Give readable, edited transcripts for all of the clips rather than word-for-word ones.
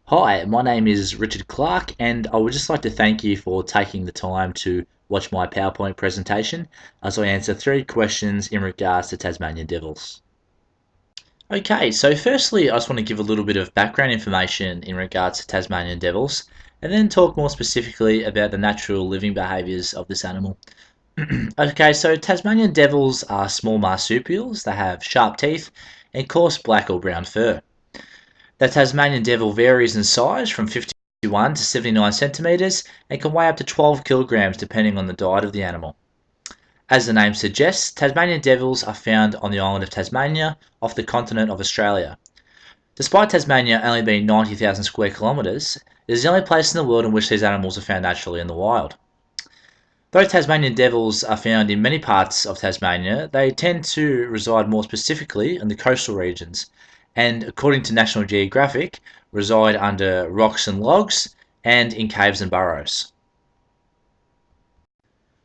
Hi, my name is Richard Clark, and I would just like to thank you for taking the time to watch my PowerPoint presentation as I answer three questions in regards to Tasmanian devils. Okay, so firstly, I just want to give a little bit of background information in regards to Tasmanian devils, and then talk more specifically about the natural living behaviours of this animal. Okay, so Tasmanian devils are small marsupials. They have sharp teeth and coarse black or brown fur. The Tasmanian devil varies in size from 51 to 79 centimetres and can weigh up to 12 kilograms depending on the diet of the animal. As the name suggests, Tasmanian devils are found on the island of Tasmania off the continent of Australia. Despite Tasmania only being 90,000 square kilometres, it is the only place in the world in which these animals are found naturally in the wild. Though Tasmanian devils are found in many parts of Tasmania, they tend to reside more specifically in the coastal regions, and according to National Geographic, reside under rocks and logs and in caves and burrows.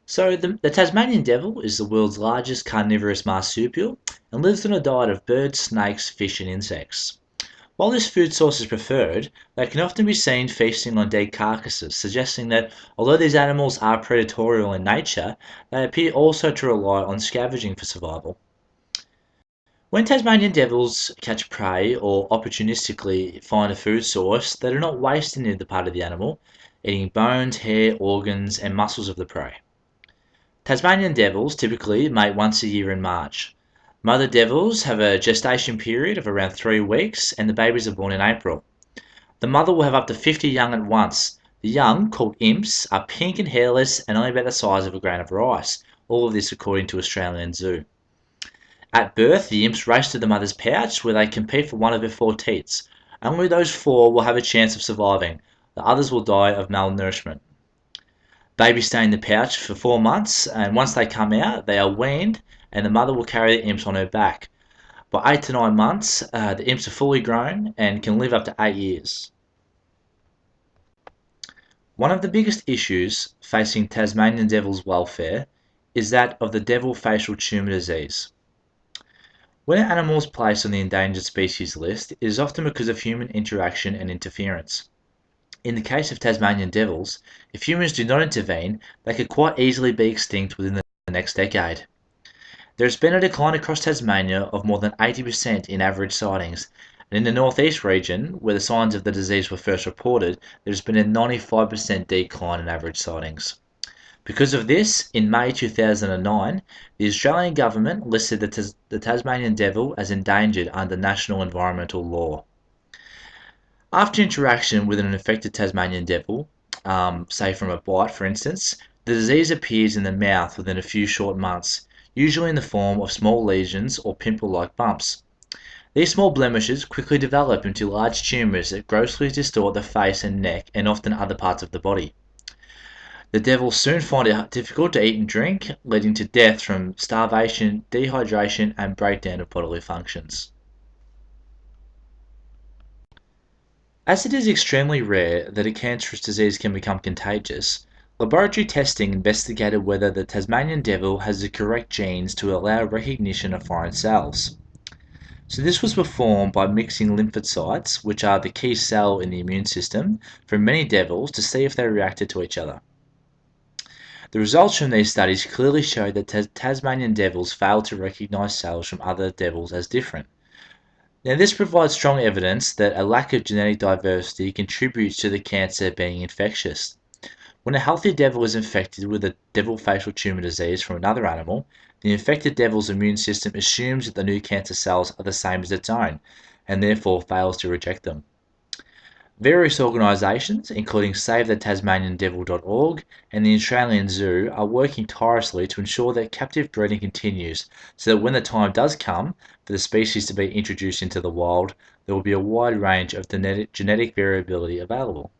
So the Tasmanian devil is the world's largest carnivorous marsupial and lives on a diet of birds, snakes, fish and insects. While this food source is preferred, they can often be seen feasting on dead carcasses, suggesting that although these animals are predatory in nature, they appear also to rely on scavenging for survival. When Tasmanian devils catch prey or opportunistically find a food source, they do not waste any of the part of the animal, eating bones, hair, organs, and muscles of the prey. Tasmanian devils typically mate once a year in March. Mother devils have a gestation period of around 3 weeks and the babies are born in April. The mother will have up to 50 young at once. The young, called imps, are pink and hairless and only about the size of a grain of rice, all of this according to Australian Zoo. At birth, the imps race to the mother's pouch where they compete for one of her four teats. Only those four will have a chance of surviving. The others will die of malnourishment. Babies stay in the pouch for 4 months, and once they come out, they are weaned, and the mother will carry the imps on her back. By 8 to 9 months, the imps are fully grown and can live up to 8 years. One of the biggest issues facing Tasmanian devil's welfare is that of the devil facial tumour disease. When an animal is placed on the endangered species list, it is often because of human interaction and interference. In the case of Tasmanian devils, if humans do not intervene, they could quite easily be extinct within the next decade. There has been a decline across Tasmania of more than 80% in average sightings, and in the northeast region, where the signs of the disease were first reported, there has been a 95% decline in average sightings. Because of this, in May 2009, the Australian government listed the Tasmanian devil as endangered under national environmental law. After interaction with an infected Tasmanian devil, say from a bite for instance, the disease appears in the mouth within a few short months, usually in the form of small lesions or pimple-like bumps. These small blemishes quickly develop into large tumours that grossly distort the face and neck and often other parts of the body. The devils soon find it difficult to eat and drink, leading to death from starvation, dehydration, and breakdown of bodily functions. As it is extremely rare that a cancerous disease can become contagious, laboratory testing investigated whether the Tasmanian devil has the correct genes to allow recognition of foreign cells. So this was performed by mixing lymphocytes, which are the key cell in the immune system, from many devils to see if they reacted to each other. The results from these studies clearly show that Tasmanian devils fail to recognise cells from other devils as different. Now, this provides strong evidence that a lack of genetic diversity contributes to the cancer being infectious. When a healthy devil is infected with a devil facial tumour disease from another animal, the infected devil's immune system assumes that the new cancer cells are the same as its own, and therefore fails to reject them. Various organisations, including SaveTheTasmanianDevil.org and the Australian Zoo, are working tirelessly to ensure that captive breeding continues, so that when the time does come for the species to be introduced into the wild, there will be a wide range of genetic variability available.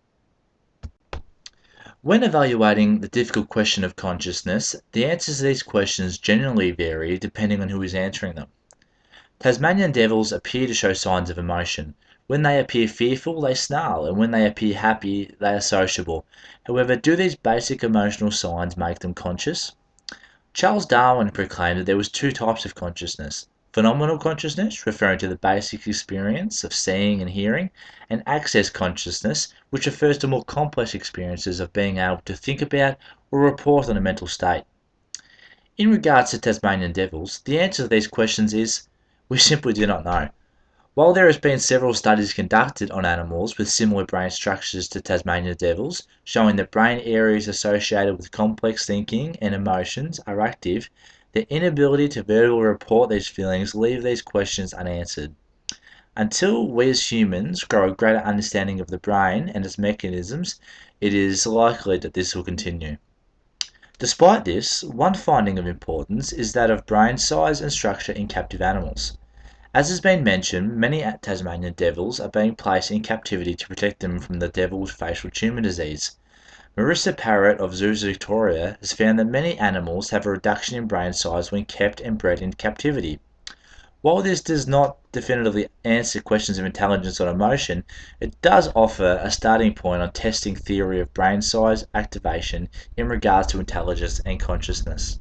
When evaluating the difficult question of consciousness, the answers to these questions generally vary depending on who is answering them. Tasmanian devils appear to show signs of emotion. When they appear fearful, they snarl, and when they appear happy, they are sociable. However, do these basic emotional signs make them conscious? Charles Darwin proclaimed that there was two types of consciousness. Phenomenal consciousness, referring to the basic experience of seeing and hearing, and access consciousness, which refers to more complex experiences of being able to think about or report on a mental state. In regards to Tasmanian devils, the answer to these questions is we simply do not know. While there has been several studies conducted on animals with similar brain structures to Tasmanian devils, showing that brain areas associated with complex thinking and emotions are active, the inability to verbally report these feelings leave these questions unanswered. Until we as humans grow a greater understanding of the brain and its mechanisms, it is likely that this will continue. Despite this, one finding of importance is that of brain size and structure in captive animals. As has been mentioned, many Tasmanian devils are being placed in captivity to protect them from the devil's facial tumour disease. Marissa Parrott of Zoos Victoria has found that many animals have a reduction in brain size when kept and bred in captivity. While this does not definitively answer questions of intelligence or emotion, it does offer a starting point on testing theory of brain size activation in regards to intelligence and consciousness.